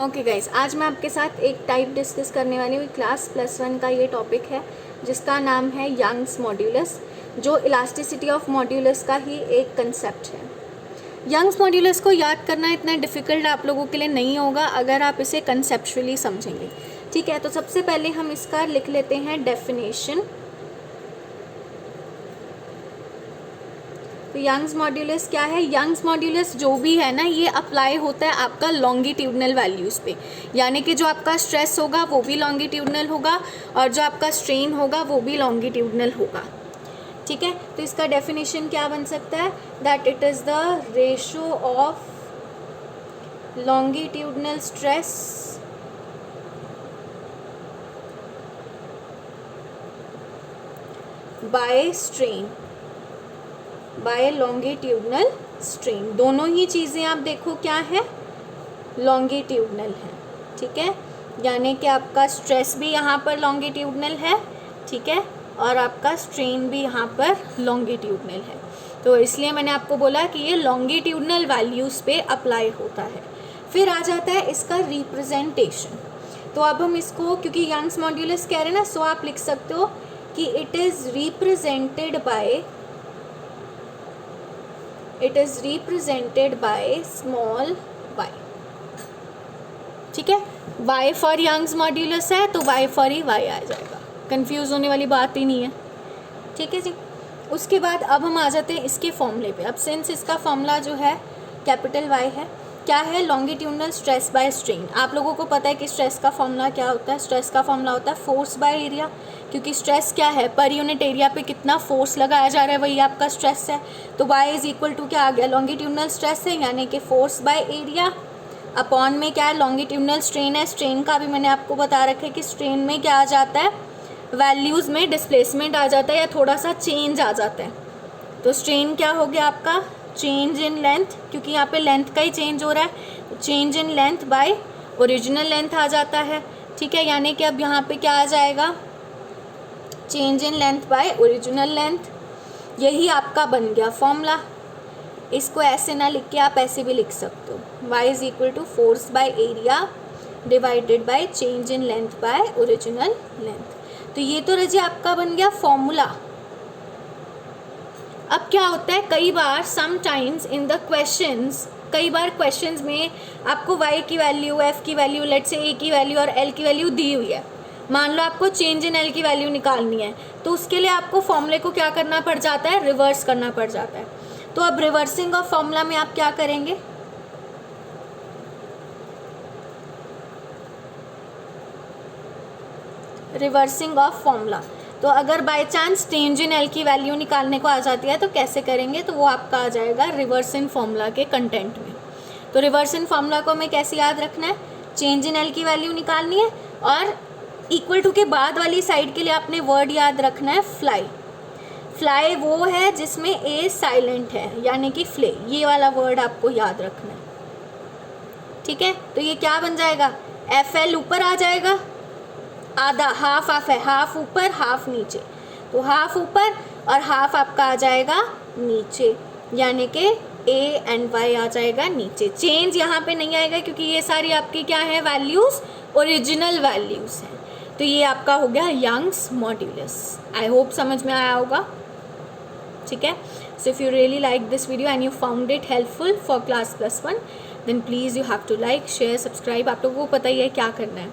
Okay guys, आज मैं आपके साथ एक टाइप डिस्कस करने वाली हूँ। क्लास +1 का ये टॉपिक है जिसका नाम है यंग्स मॉड्यूलस, जो इलास्टिसिटी ऑफ मॉड्यूलस का ही एक कंसेप्ट है। यंग्स मॉड्यूलस को याद करना इतना डिफ़िकल्ट आप लोगों के लिए नहीं होगा अगर आप इसे कंसेप्चुअली समझेंगे। ठीक है, तो सबसे पहले हम इसका लिख लेते हैं डेफिनेशन। तो यंग्स मॉड्यूलस क्या है? यंग्स मॉड्यूलस जो भी है ना, ये अप्लाई होता है आपका लॉन्गिट्यूडनल वैल्यूज़ पे, यानी कि जो आपका स्ट्रेस होगा वो भी लॉन्गिट्यूडनल होगा और जो आपका स्ट्रेन होगा वो भी लॉन्गिट्यूडनल होगा। ठीक है, तो इसका डेफिनेशन क्या बन सकता है? That it is the ratio of longitudinal stress by strain by longitudinal strain. दोनों ही चीज़ें आप देखो क्या है, लॉन्गिट्यूडनल है। ठीक है, यानी कि आपका स्ट्रेस भी यहाँ पर लॉन्गिट्यूडनल है, ठीक है, और आपका स्ट्रेन भी यहाँ पर लॉन्गिट्यूडनल है। तो इसलिए मैंने आपको बोला कि ये लॉन्गिट्यूडनल वैल्यूज़ पे अप्लाई होता है। फिर आ जाता है इसका रिप्रेजेंटेशन। तो अब हम इसको, क्योंकि यंग्स मॉड्यूलस कह रहे हैं ना, सो आप लिख सकते हो कि it is represented by small y। ठीक है, y फॉर यंग्स मॉड्यूलस है तो y फॉर ही y आ जाएगा, कंफ्यूज होने वाली बात ही नहीं है। ठीक है जी। उसके बाद अब हम आ जाते हैं इसके फॉर्मूले पे। अब सिंस इसका फॉर्मूला जो है कैपिटल Y है, क्या है? Longitudinal stress by strain. आप लोगों को पता है कि स्ट्रेस का फॉर्मूला क्या होता है? स्ट्रेस का फॉर्मूला होता है फोर्स बाय एरिया, क्योंकि स्ट्रेस क्या है? पर यूनिट एरिया पे कितना फोर्स लगाया जा रहा है वही आपका स्ट्रेस है। तो y इज इक्वल टू क्या आ गया? लॉन्गिट्यूडनल स्ट्रेस है यानी कि फोर्स बाय एरिया अपॉन में क्या है? लॉन्गिट्यूडनल स्ट्रेन है। स्ट्रेन का भी मैंने आपको बता रखा है कि स्ट्रेन में क्या आ जाता है? वैल्यूज़ में डिस्प्लेसमेंट आ जाता है या थोड़ा सा चेंज आ जाता है। तो स्ट्रेन क्या हो गया आपका? चेंज इन लेंथ, क्योंकि यहाँ पे लेंथ का ही चेंज हो रहा है। Change in length by original length आ जाता है। ठीक है, यानी कि अब यहाँ पे क्या आ जाएगा? Change in length by original length. यही आपका बन गया फॉर्मूला। इसको ऐसे ना लिख के आप ऐसे भी लिख सकते हो, y is equal to force by area divided by change in length by original length. तो ये तो रजी आपका बन गया फॉर्मूला। अब क्या होता है, कई बार समटाइम्स इन द क्वेश्चंस, कई बार क्वेश्चंस में आपको y की वैल्यू, f की वैल्यू, लेट से a की वैल्यू और l की वैल्यू दी हुई है। मान लो आपको चेंज इन l की वैल्यू निकालनी है, तो उसके लिए आपको फॉर्मूले को क्या करना पड़ जाता है? रिवर्स करना पड़ जाता है। तो अब रिवर्सिंग ऑफ फॉर्मूला में आप क्या करेंगे? रिवर्सिंग ऑफ फॉर्मूला, तो अगर by chance change in L की वैल्यू निकालने को आ जाती है तो कैसे करेंगे? तो वो आपका आ जाएगा रिवर्स इन फॉर्मूला के कंटेंट में। तो रिवर्स इन फॉर्मूला को हमें कैसे याद रखना है? चेंज इन एल की वैल्यू निकालनी है और इक्वल टू के बाद वाली साइड के लिए आपने वर्ड याद रखना है फ्लाई। फ्लाई वो है जिसमें ए साइलेंट है, यानी कि फ्ले, ये वाला वर्ड आपको याद रखना है। ठीक है, तो ये क्या बन जाएगा? एफ एल ऊपर आ जाएगा, आधा, हाफ हाफ है, हाफ ऊपर हाफ नीचे, तो हाफ ऊपर और हाफ आपका आ जाएगा नीचे, यानी कि a एंड y आ जाएगा नीचे। चेंज यहाँ पे नहीं आएगा क्योंकि ये सारी आपकी क्या है? वैल्यूज़ ओरिजिनल वैल्यूज़ हैं। तो ये आपका हो गया यंग्स मॉड्यूलस। आई होप समझ में आया होगा। ठीक है, so if you really like this video and you found it helpful for class +1 then please you have to like, share, subscribe. आप लोगों को पता ही है क्या करना है।